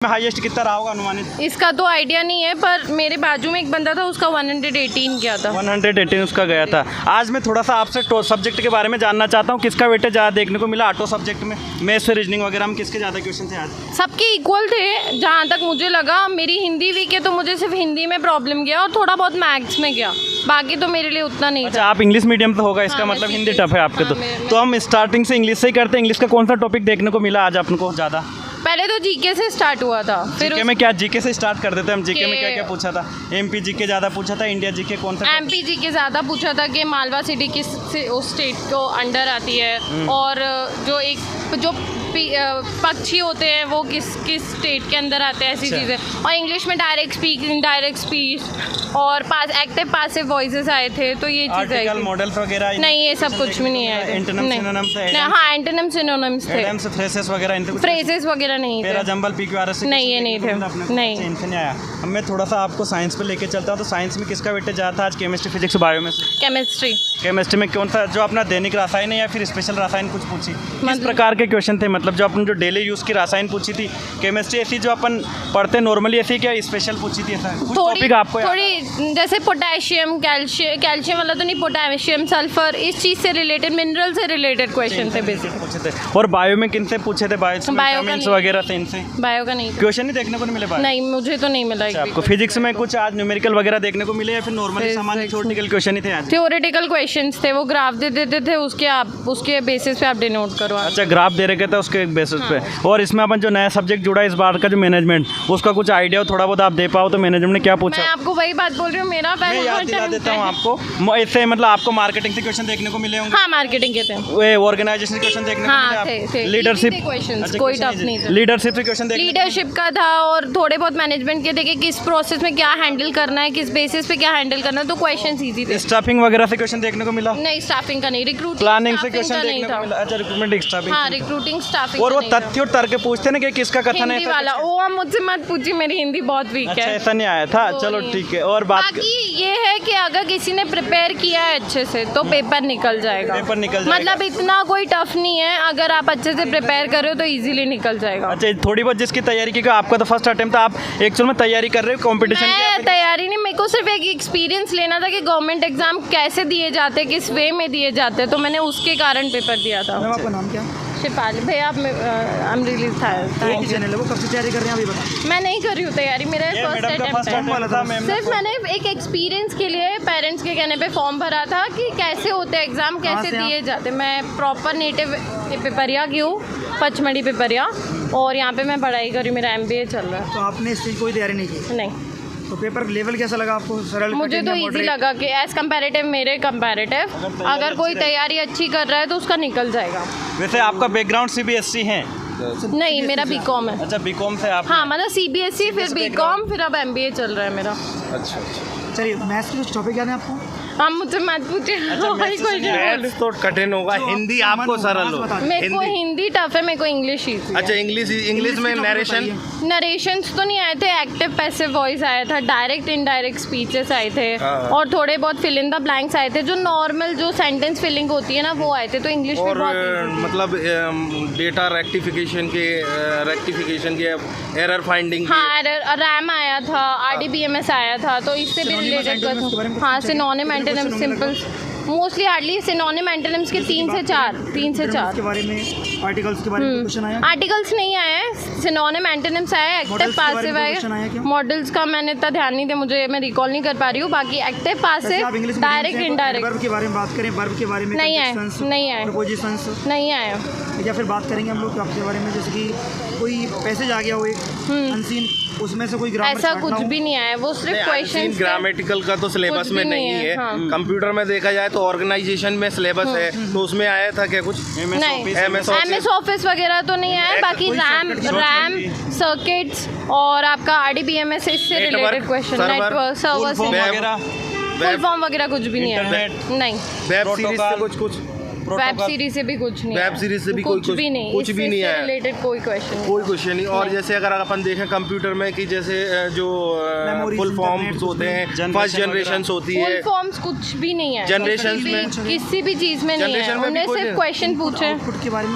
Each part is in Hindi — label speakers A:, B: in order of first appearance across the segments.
A: हाईएस्ट कितना रहा होगा अनुमानित?
B: इसका तो आइडिया नहीं है, पर मेरे बाजू में एक बंदा था, उसका 118 गया था।
A: 118 उसका गया था। आज मैं थोड़ा सा आपसे सब्जेक्ट के बारे में जानना चाहता हूँ, किसका वेटेज ज़्यादा देखने को मिला ऑटो सब्जेक्ट में? मैथ्स से रीजनिंग वगैरह में किसके ज़्यादा क्वेश्चन थे आज?
B: सबके इक्वल थे जहाँ तक मुझे लगा। मेरी हिंदी वीक है तो मुझे सिर्फ हिंदी में प्रॉब्लम गया और थोड़ा बहुत मैथ्स में गया, बाकी तो मेरे लिए उतना नहीं
A: अच्छा,
B: था।
A: आप इंग्लिश मीडियम तो होगा, इसका
B: हाँ,
A: मतलब
B: मैं
A: हिंदी
B: सीखी।
A: टफ है आपके।
B: हाँ,
A: तो हम स्टार्टिंग से इंग्लिश से ही करते हैं। इंग्लिश का कौन सा टॉपिक देखने को मिला आज आपको ज़्यादा?
B: पहले तो जीके से स्टार्ट हुआ था, फिर
A: जीके में क्या, जीके से स्टार्ट कर देते हैं हम। जीके में
B: के-
A: क्या क्या पूछा था? एमपी जीके ज़्यादा पूछा था, इंडिया जीके कौन सा?
B: एमपी जीके ज़्यादा पूछा था कि मालवा सिटी किस उस स्टेट को अंडर आती है, और जो पक्षी होते हैं वो किस किस स्टेट के अंदर आते हैं, ऐसी
A: अच्छा।
B: चीज़ें। और इंग्लिश में डायरेक्ट स्पीक, इनडायरेक्ट स्पीच और एक्टिव पासिव वॉइसेस आए थे, तो ये चीज़ आई
A: आर्टिकल
B: थी।
A: मॉडल्स वगैरह
B: नहीं, ये सब कुछ भी नहीं आया।
A: एंटोनिम सिनोनिम्स
B: हाँ, एंटोनिम सिनोनिम्स थे,
A: एडम्स फ्रेसेस वगैरह इनसे कुछ?
B: फ्रेजेस वगैरह नहीं
A: मेरा
B: थे।
A: जंबल पीक्यूआरएस
B: नहीं, ये नहीं थे। नहीं।
A: इनसे नहीं आया। अब मैं थोड़ा सा आपको साइंस पे लेके चलता हूँ। तो साइंस में किसका वेटेज ज़्यादा था आज? केमिस्ट्री, फिजिक्स, बायो में से?
B: केमिस्ट्री।
A: केमिस्ट्री में कौन सा जो अपना दैनिक रसायन है या फिर स्पेशल रसायन कुछ पूछी? किस
B: मतलब-
A: प्रकार के क्वेश्चन थे? मतलब जो अपन जो डेली यूज़ की रसायन पूछी थी। केमिस्ट्री ऐसी जो अपन पढ़ते नॉर्मली, ऐसी क्या स्पेशल पूछी थी? ऐसा कुछ टॉपिक आपको याद?
B: थोड़ी जैसे पोटेशियम, कैल्शियम वाला तो नहीं, पोटेशियम, सल्फर, इस चीज़ से रिलेटेड, मिनरल से रिलेटेड क्वेश्चन थे बेसिक।
A: पूछे थे। और बायो में किन से पूछे थे? बायो
B: बायो का
A: विटामिन्स
B: नहीं।
A: वगैरह थे, इनसे
B: बायो का नहीं था।
A: क्वेश्चन नहीं देखने को नहीं मिले बायो?
B: नहीं, मुझे तो नहीं मिला।
A: अच्छा, आपको फिजिक्स में कुछ आज न्यूमेरिकल वगैरह देखने को मिले या फिर नॉर्मली सामान्य थ्योरेटिकल क्वेश्चन ही थे आज?
B: थ्योरेटिकल क्वेश्चंस थे, वो ग्राफ दे देते थे, उसके बेसिस पे आप डिनोट करो।
A: अच्छा, ग्राफ दे रखे थे उसके बेसिस पे। और इसमें अपन जो नया सब्जेक्ट जुड़ा इस बार का जो मैनेजमेंट, उसका कुछ आइडिया हो थोड़ा बहुत आप दे पाओ तो? मैनेजमेंट ने क्या पूछा?
B: मैं आपको वही बात बोल रही हूँ, मेरा
A: मैं याद दिला देता हूँ आपको। इससे मतलब आपको मार्केटिंग से क्वेश्चन देखने को मिले होंगे।
B: हाँ, मार्केटिंग के थे।
A: ऑर्गेनाइजेशन के क्वेश्चन देखने को
B: हाँ,
A: मिले?
B: थे।
A: लीडरशिप
B: क्वेश्चंस कोई टफ नहीं थे।
A: लीडरशिप से क्वेश्चन देखने
B: लीडरशिप का था और थोड़े बहुत मैनेजमेंट के थे कि किस प्रोसेस में क्या हैंडल करना है, किस बेसिस पे क्या हैंडल करना है, तो क्वेश्चन ईजी थे।
A: स्टाफिंग वगैरह से क्वेश्चन देखने को मिला?
B: नहीं, स्टाफिंग का नहीं, रिक्रूटिंग
A: प्लानिंग से क्वेश्चन देखने को मिला? अच्छा, रिक्रूटमेंट स्टाफिंग।
B: हाँ, रिक्रूटिंग स्टाफिंग।
A: और वो तथ्य और तर्क पूछते ना कि किसका कथन है
B: हिंदी वाला, वो आप मुझसे मत पूछिए, मेरी हिंदी बहुत वीक
A: अच्छा,
B: है।
A: ऐसा नहीं आया था।
B: वो
A: चलो
B: नहीं।
A: ठीक है। और बात
B: बाकी ये है कि अगर किसी ने प्रिपेयर किया है अच्छे से तो पेपर निकल जाएगा।
A: पेपर निकल जाएगा।
B: मतलब इतना कोई टफ नहीं है, अगर आप अच्छे से प्रिपेयर कर रहे हो तो इजीली निकल जाएगा।
A: अच्छा, थोड़ी बहुत जिसकी तैयारी की, आपका तो फर्स्ट अटेम्प्ट था, आप एक्चुअल में तैयारी कर रहे हो कंपटीशन
B: मैं तैयारी नहीं, मेरे को सिर्फ एक एक्सपीरियंस लेना था कि गवर्नमेंट एग्जाम कैसे दिए जाते हैं, किस वे में दिए जाते हैं, तो मैंने उसके कारण पेपर दिया था।
C: आपका नाम क्या है?
B: शिपाली भैया, आप रिलीज था।
C: एक ही चैनल है, वो कब से तैयारी कर रहे हैं अभी बता?
B: मैं नहीं कर रही हूँ तैयारी, मेरा फर्स्ट अटेम्प्ट है। सिर्फ मैंने एक एक्सपीरियंस के लिए पेरेंट्स के कहने पे फॉर्म भरा था कि कैसे होते हैं एग्ज़ाम, कैसे दिए जाते। मैं प्रॉपर नेटिव पिपरिया की हूँ, पचमढ़ी पिपरिया, और यहाँ पे मैं पढ़ाई कर रही हूँ, मेरा MBA चल रहा
C: तो आपने इसकी कोई तैयारी नहीं की?
B: है। नहीं,
C: तो पेपर लेवल कैसा लगा आपको? सरल,
B: मुझे
C: कठिन
B: तो
C: या
B: इजी
C: moderate?
B: लगा कि एज कंपैरेटिव, मेरे कंपैरेटिव अगर कोई तैयारी अच्छी कर रहा है तो उसका निकल जाएगा।
A: वैसे आपका बैकग्राउंड CBSE है?
B: नहीं, मेरा BCom है।
A: अच्छा, बीकॉम से आप?
B: हाँ, मतलब CBSE, फिर BCom, फिर अब MBA चल रहा है मेरा।
A: अच्छा।
C: चलिए, मैथ्स के कुछ टॉपिक याद है आपको?
B: आप मुझसे मत पूछिए, वही क्वेश्चन।
D: मैथ्स तो कठिन होगा, हिंदी आपको सरल हो।
B: मेरे को हिंदी टफ है, मेरे को इंग्लिश ईजी।
D: अच्छा, इंग्लिश में नरेशन?
B: नरेशंस तो नहीं आए थे, एक्टिव पैसिव वॉइस आया था, डायरेक्ट इनडायरेक्ट स्पीचेस आए थे,
D: हाँ।
B: और थोड़े बहुत फिल इन द ब्लैंक्स आए थे, जो नॉर्मल जो सेंटेंस फिलिंग होती है ना, वो आए थे। तो इंग्लिश में
D: और
B: बहुत easy थी।
D: मतलब डेटा रेक्टिफिकेशन के एरर फाइंडिंग के।
B: हाँ, रैम आया था, RDBMS आया था, तो इससे भी
C: Synonyms,
B: रिलेटेड
C: antonyms के बारे में कुछ
B: हाँ,
C: पूछा?
B: सिनोनिम,
C: कितने
B: एंटोनिम,
C: question होने
B: simple, mostly hardly synonym, antonyms के 3 से 4
C: के बारे में, आर्टिकल्स के बारे में क्वेश्चन आया?
B: आर्टिकल्स नहीं आए हैं, सिनोनिम, एंटोनिम्स आए, एक्टिव
C: Models के बारे
B: पासिव
C: में
B: आए।
C: क्वेश्चन आया क्या?
B: मॉडल्स का मैंने इतना ध्यान नहीं दिया, मुझे, मैं रिकॉल नहीं कर पा रही हूँ। बाकी एक्टिव
C: वैसे
B: पासिव,
C: आप इंग्लिश
B: डायरेक्ट इनडायरेक्ट
C: वर्ब के बारे में बात करें, वर्ब के बारे में
B: नहीं आए, नहीं आए।
C: प्रपोजिशंस,
B: नहीं आया।
C: या फिर बात करेंगे हम लोग आपके बारे में, जैसे कि कोई पैसेज आ गया हो एक अनसीन, उसमें से कोई ग्रामर
B: ऐसा कुछ भी नहीं आया, वो सिर्फ क्वेश्चन।
D: ग्रामेटिकल का तो सिलेबस
B: कुछ
D: में
B: भी
D: नहीं
B: नहीं
D: है।
B: है, हाँ।
D: कंप्यूटर में देखा जाए तो ऑर्गेनाइजेशन में सिलेबस है, तो उसमें आया था क्या कुछ?
B: नहीं,
D: MS
B: MS ऑफिस वगैरह तो नहीं आया। बाकी रैम सर्किट्स और आपका RDBMS इससे रिलेटेड क्वेश्चन, नेटवर्क सर्वर से,
A: वगैरह,
B: फुल फॉर्म वगैरह कुछ भी नहीं आया।
A: इंटरनेट,
B: नहीं,
D: वेब सीरीज से कुछ
B: वेब सीरीज से भी कुछ नहीं,
D: वेब सीरीज से भी
B: कुछ भी नहीं,
D: कुछ भी नहीं है,
B: रिलेटेड कोई क्वेश्चन
D: कोई क्वेश्चन नहीं। और जैसे अगर अपन देखें कंप्यूटर में कि जैसे जो फुल फॉर्म्स होते हैं, फर्स्ट जनरेशन होती है,
B: फुल फॉर्म्स कुछ भी नहीं है
D: जनरेशन में,
B: किसी भी चीज में नहीं है। उन्होंने सिर्फ क्वेश्चन पूछे,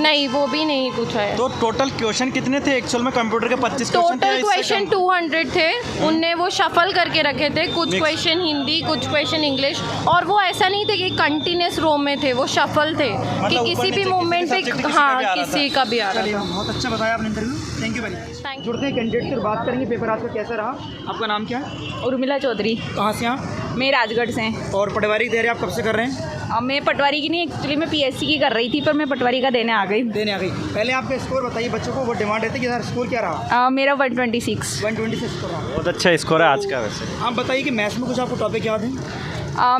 B: नहीं वो भी नहीं पूछा है।
A: तो टोटल क्वेश्चन कितने थे एक्चुअल में कंप्यूटर के? 25
B: टोटल क्वेश्चन 200 थे। उनने वो शफल करके रखे थे, कुछ क्वेश्चन हिंदी, कुछ क्वेश्चन इंग्लिश, और वो ऐसा नहीं थे कि कंटिन्यूस रो में थे, वो शफल थे कि किसी भी मूवमेंट पे, हाँ किसी का भी आ रहा था।
C: बहुत अच्छा बताया आपने interview, thank you very much.
B: Thank you.
C: जुड़ते हैं कैंडिडेट से, बात करेंगे पेपर आपका कैसा रहा। आपका नाम क्या है?
E: उर्मिला चौधरी।
C: कहाँ से आप?
E: मैं राजगढ़ से।
C: और पटवारी की तैयारी आप कब से कर रहे हैं?
E: अब मैं पटवारी की नहीं, एक्चुअली मैं पीएससी की कर रही थी, पर मैं पटवारी का देने आ गई।
C: देने आ गई। पहले आपका स्कोर बताइए, बच्चों को वो डिमांड रहती है कि सर स्कोर क्या रहा?
E: मेरा 126।
C: 126 स्कोर रहा।
A: बहुत अच्छा स्कोर है आज का। वैसे
C: आप बताइए कि मैथ्स में कुछ आपको टॉपिक याद है?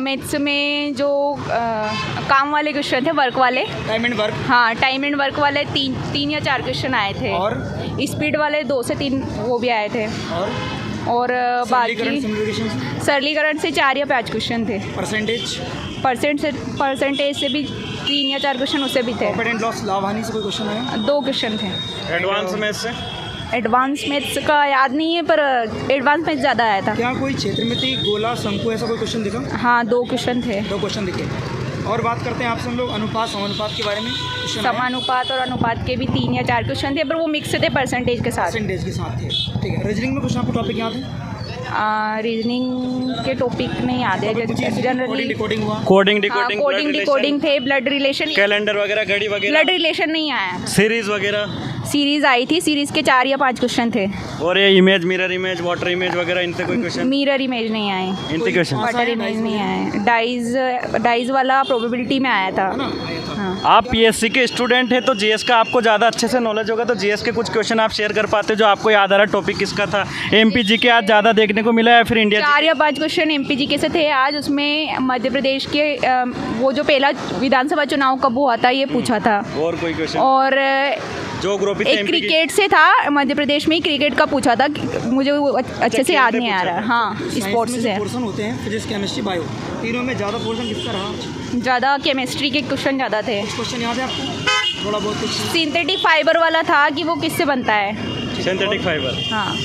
E: मैथ्स में जो काम वाले क्वेश्चन थे, वर्क वाले,
C: टाइम एंड वर्क,
E: हाँ टाइम एंड वर्क वाले तीन या चार क्वेश्चन आए थे,
C: और
E: स्पीड वाले 2 से 3 वो भी आए थे, और बाकी सरलीकरण से 4 या 5 क्वेश्चन थे। परसेंटेज से भी 3 या 4 क्वेश्चन उससे भी थे।
C: प्रॉफिट एंड लॉस, लाभ हानि से कोई क्वेश्चन आया?
E: 2 क्वेश्चन थे।
A: एडवांस मैथ्स से,
E: एडवांस मैथ्स का याद नहीं है, पर एडवांस मैथ्स ज़्यादा आया था।
C: क्या कोई क्षेत्र में थी, गोला, शंकु, ऐसा कोई क्वेश्चन दिखा?
E: हाँ 2 क्वेश्चन थे।
C: 2 क्वेश्चन दिखे। और बात करते हैं आपसे हम लोग अनुपात समानुपात के बारे में।
E: समानुपात और अनुपात के भी 3 या 4 क्वेश्चन थे, पर वो मिक्स थे परसेंटेज के साथ।
C: परसेंटेज के साथ थे, ठीक है। रीजनिंग में कुछ आपको टॉपिक याद है?
E: रीजनिंग के टॉपिक नहीं याद है जनरली।
C: कोडिंग हुआ,
A: कोडिंग
E: डिकोडिंग थे, ब्लड रिलेशन,
A: कैलेंडर वगैरह, घड़ी वगैरह,
E: ब्लड रिलेशन नहीं आया।
A: सीरीज वगैरह,
E: सीरीज आई थी, सीरीज के 4 या 5 क्वेश्चन थे।
A: और ये image, mirror image, water image वगैरह, इनसे कोई क्वेश्चन?
E: मिरर इमेज नहीं आए,
A: इनसे क्वेश्चन,
E: वाटर इमेज नहीं आए। डाइज वाला प्रोबेबिलिटी में आया था। हाँ।
A: आप पीएससी के स्टूडेंट हैं तो जीएस का आपको ज़्यादा अच्छे से नॉलेज होगा, तो जीएस के कुछ क्वेश्चन आप शेयर कर पाते जो आपको याद आ रहा है? टॉपिक किसका था? एमपीजी के आज ज़्यादा देखने को मिला है, फिर इंडिया
E: 4 या 5 क्वेश्चन एमपीजी के से थे आज। उसमें मध्य प्रदेश के वो जो पहला विधानसभा चुनाव कब हुआ था ये पूछा था।
A: और कोई क्वेश्चन?
E: और
A: ज्योग्राफी,
E: एक क्रिकेट से था, मध्य प्रदेश में ही क्रिकेट का पूछा था, मुझे वो अच्छे से याद नहीं आ रहा। हाँ स्पोर्ट्स से
C: पोर्शन होते हैं, फिजिक्स, केमिस्ट्री, बायो, तीनों में ज़्यादा पोर्शन किसका रहा?
E: ज़्यादा केमिस्ट्री के क्वेश्चन ज़्यादा थे।
C: क्वेश्चन याद है आपको? थोड़ा बहुत कुछ।
E: सिंथेटिक फाइबर वाला था कि वो किससे बनता है।
A: सिंथेटिक फाइबर,
E: हाँ,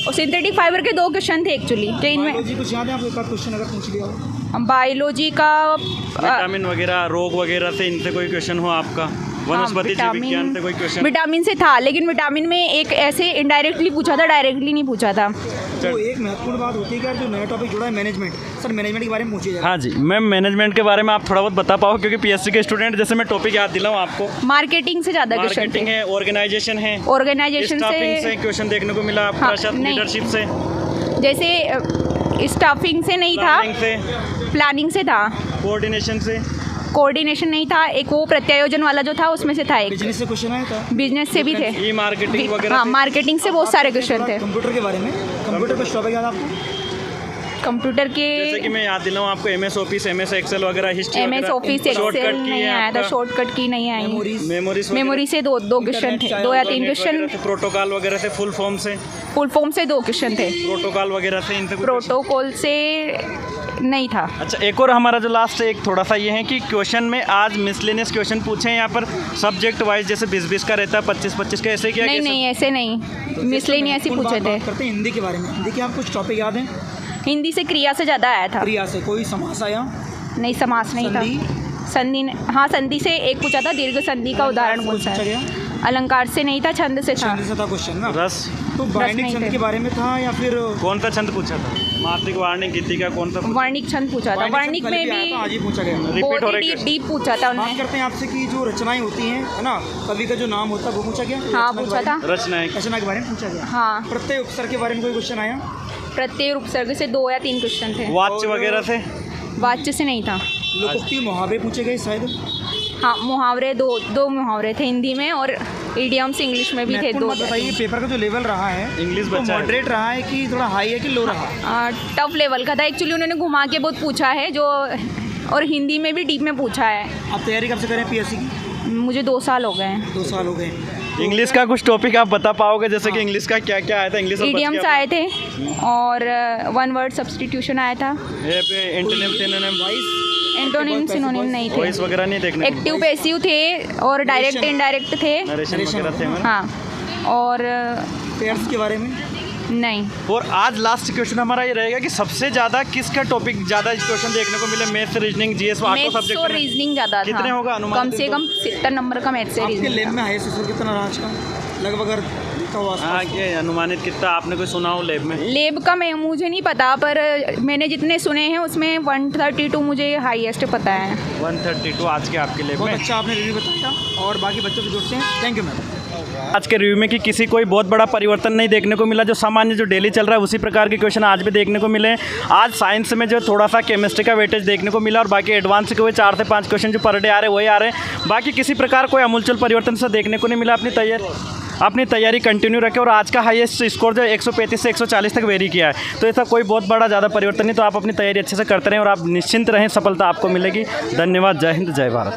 E: और सिंथेटिक फाइबर के 2 क्वेश्चन थे एक्चुअली। कि इनमें
C: बायोलॉजी कुछ याद है आपको? एक आध क्वेश्चन अगर पूछ लिया हो।
E: बायोलॉजी का
A: विटामिन वगैरह, रोग वगैरह से इनसे कोई क्वेश्चन हो आपका? वनस्पति जीव विज्ञान से कोई क्वेश्चन?
E: विटामिन से था, लेकिन विटामिन में एक ऐसे इनडायरेक्टली पूछा था, डायरेक्टली नहीं पूछा था।
C: तो एक महत्वपूर्ण बात होती है कि जो नया टॉपिक जुड़ा है मैनेजमेंट, सर मैनेजमेंट के बारे में पूछिए।
A: हाँ जी मैम, मैनेजमेंट के बारे में आप थोड़ा बहुत बता पाओ, क्योंकि पीएससी के स्टूडेंट जैसे मैं टॉपिक याद दिलाऊं आपको।
E: मार्केटिंग से ज़्यादा क्वेश्चन
A: मार्केटिंग है, ऑर्गेनाइजेशन है,
E: ऑर्गेनाइजेशन
A: से क्वेश्चन देखने को मिला आपका, लीडरशिप से,
E: जैसे स्टाफिंग से नहीं था, प्लानिंग से था, कोऑर्डिनेशन नहीं था, एक वो प्रत्यायोजन वाला जो था उसमें से था एक।
C: बिजनेस से क्वेश्चन आया था?
E: बिजनेस से भी थे,
A: ई मार्केटिंग वगैरह।
E: हाँ मार्केटिंग से बहुत सारे क्वेश्चन थे।
C: कंप्यूटर के बारे में, कंप्यूटर का टॉपिक याद आपको?
E: कंप्यूटर के
A: जैसे कि मैं याद दिलाऊं आपको, एमएस ऑफिस, एमएस एक्सेल वगैरह, हिस्ट्री,
E: एमएस ऑफिस एक्सेल नहीं आया था, शॉर्टकट की नहीं आई, मेमोरी से 2 क्वेश्चन थे, 2 या 3 क्वेश्चन।
A: प्रोटोकॉल वगैरह से, फुल फॉर्म से 2 क्वेश्चन थे।
C: प्रोटोकॉल वगैरह से, इनसे
E: प्रोटोकॉल से नहीं था।
A: अच्छा, एक और हमारा जो लास्ट एक थोड़ा सा ये है कि क्वेश्चन में आज मिसलेनियस क्वेश्चन पूछे हैं यहाँ पर, सब्जेक्ट वाइज, जैसे 20-20 का रहता है, 25-25 का, ऐसे क्या?
E: नहीं ऐसे नहीं, मिसलेनियस ही पूछे थे।
C: करते हैं हिंदी के बारे में। हिंदी के आप कुछ टॉपिक याद हैं?
E: हिंदी से क्रिया से ज़्यादा आया था।
C: क्रिया से कोई समास आया?
E: नहीं, समास नहीं था। संधि, हाँ संधि से एक पूछा था, दीर्घ संधि का उदाहरण कौन सा है? अलंकार से नहीं था, छंद से था।
C: छंद से था क्वेश्चन ना।
A: रस,
C: तो वार्णिक छंद के बारे में था या फिर
A: कौन सा छंद पूछा था? मात्रिक, वार्णिक, गीतिका, कौन सा?
E: वार्णिक छंद पूछा था। वार्णिक में भी
C: आज ही पूछा गया,
E: बहुत डीप पूछा था उन्होंने।
C: बात करते हैं आपसे कि जो रचनाएं होती हैं, है ना, कवि का जो नाम होता है वो पूछा गया?
E: हाँ पूछा था,
C: रचना के बारे में पूछा गया।
E: हाँ।
C: प्रत्यय उपसर्ग के बारे में कोई क्वेश्चन आया?
E: प्रत्यय उपसर्ग से 2 या 3 क्वेश्चन थे।
A: वाच्य वगैरह से?
E: वाच्य से नहीं था।
C: लोकोक्ति, मुहावरे पूछे गए शायद?
E: हाँ मुहावरे, दो मुहावरे थे हिंदी में, और इडियम्स इंग्लिश में भी थे 2।
C: बताइए पेपर का जो लेवल रहा है,
A: इंग्लिश
C: तो मॉडरेट रहा है कि थोड़ा हाई है कि लो रहा?
E: टफ लेवल का था एक्चुअली, उन्होंने घुमा के बहुत पूछा है जो, और हिंदी में भी डीप में पूछा है।
C: आप तैयारी कब से करें पीएससी की?
E: मुझे 2 साल हो गए हैं।
C: 2 साल हो गए।
A: इंग्लिश का कुछ टॉपिक आप बता पाओगे, जैसे कि इंग्लिश का क्या क्या आया था? इंग्लिश
E: इडियम्स आए थे, और 1 वर्ड सब्स्टिट्यूशन आया था।
A: एंटोनिम, सिनोनिम,
E: एंटोनिम सिनोनिम नहीं थे।
A: वॉइस वगैरह नहीं देखने को
E: एक्टिव पैसिव थे और डायरेक्ट इनडायरेक्ट थे।
A: नरेशन वगैरह थे
E: हाँ, और
C: पेयर्स के बारे में
E: नहीं।
A: और आज लास्ट क्वेश्चन हमारा ये रहेगा कि सबसे ज़्यादा किसका टॉपिक ज़्यादा क्वेश्चन देखने को मिले? Maths, reasoning, GS, auto
E: maths
A: subject
E: और
A: में
E: रीजनिंग ज़्यादा था।
A: कितने होगा अनुमान?
E: कम से कम 70 नंबर का मैथ्स से
C: आपके
E: रीजनिंग
C: लैब
E: था।
C: में हाईएस्ट स्कोर कितना रहा आज का लगभग? अगर देखा हो
A: हाँ,
C: आसपास
A: ये अनुमानित कितना आपने कोई सुना हो लैब में?
E: लेब का मैं मुझे नहीं पता, पर मैंने जितने सुने हैं उसमें 132 मुझे हाईएस्ट पता है।
A: 132 आज के आपके लैब
C: बहुत
A: में।
C: अच्छा आपने रिव्यू बताया और बाकी बच्चों से जुड़ते हैं। Thank you ma'am.
A: आज के रिव्यू में कि किसी कोई बहुत बड़ा परिवर्तन नहीं देखने को मिला, जो सामान्य जो डेली चल रहा है उसी प्रकार के क्वेश्चन आज भी देखने को मिले। आज साइंस में जो थोड़ा सा केमिस्ट्री का वेटेज देखने को मिला और बाकी एडवांस के हुए 4 से 5 क्वेश्चन जो पर डे आ रहे हैं वही आ रहे हैं। बाकी किसी प्रकार कोई अमूलचूल परिवर्तन से देखने को नहीं मिला। अपनी तैयारी कंटिन्यू रखें और आज का हाईएस्ट स्कोर जो 135 से 140 तक वेरी किया है, तो ऐसा कोई बहुत बड़ा ज़्यादा परिवर्तन नहीं। तो आप अपनी तैयारी अच्छे से करते रहें और आप निश्चिंत रहें, सफलता आपको मिलेगी। धन्यवाद। जय हिंद, जय भारत।